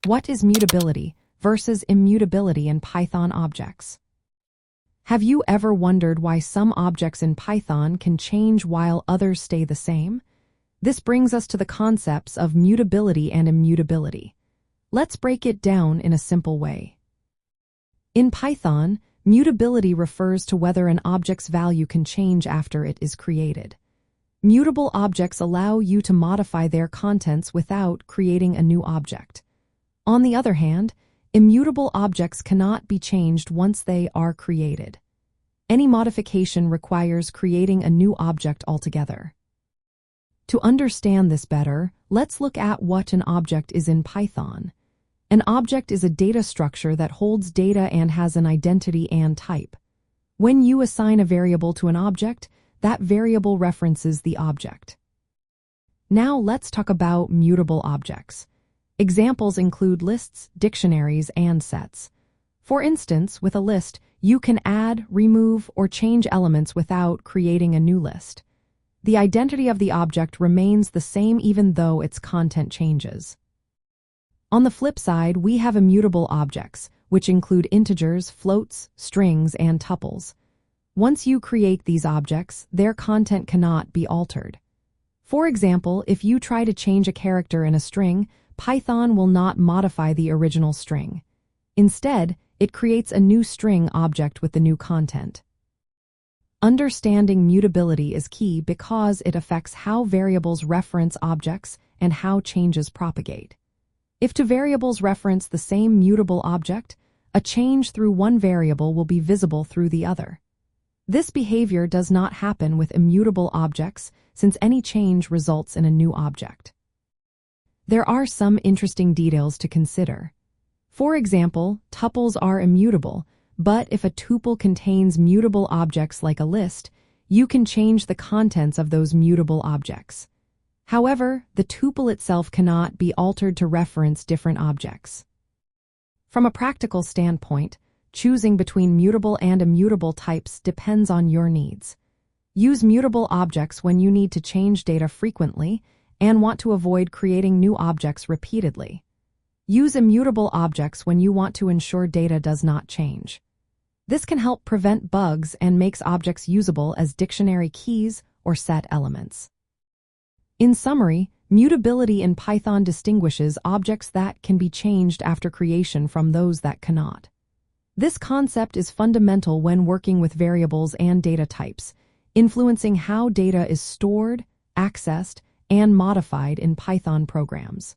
What is mutability versus immutability in Python objects? Have you ever wondered why some objects in Python can change while others stay the same? This brings us to the concepts of mutability and immutability. Let's break it down in a simple way. In Python, mutability refers to whether an object's value can change after it is created. Mutable objects allow you to modify their contents without creating a new object. On the other hand, immutable objects cannot be changed once they are created. Any modification requires creating a new object altogether. To understand this better, let's look at what an object is in Python. An object is a data structure that holds data and has an identity and type. When you assign a variable to an object, that variable references the object. Now let's talk about mutable objects. Examples include lists, dictionaries, and sets. For instance, with a list, you can add, remove, or change elements without creating a new list. The identity of the object remains the same even though its content changes. On the flip side, we have immutable objects, which include integers, floats, strings, and tuples. Once you create these objects, their content cannot be altered. For example, if you try to change a character in a string, Python will not modify the original string. Instead, it creates a new string object with the new content. Understanding mutability is key because it affects how variables reference objects and how changes propagate. If two variables reference the same mutable object, a change through one variable will be visible through the other. This behavior does not happen with immutable objects since any change results in a new object. There are some interesting details to consider. For example, tuples are immutable, but if a tuple contains mutable objects like a list, you can change the contents of those mutable objects. However, the tuple itself cannot be altered to reference different objects. From a practical standpoint, choosing between mutable and immutable types depends on your needs. Use mutable objects when you need to change data frequently and want to avoid creating new objects repeatedly. Use immutable objects when you want to ensure data does not change. This can help prevent bugs and makes objects usable as dictionary keys or set elements. In summary, mutability in Python distinguishes objects that can be changed after creation from those that cannot. This concept is fundamental when working with variables and data types, influencing how data is stored, accessed, and modified in Python programs.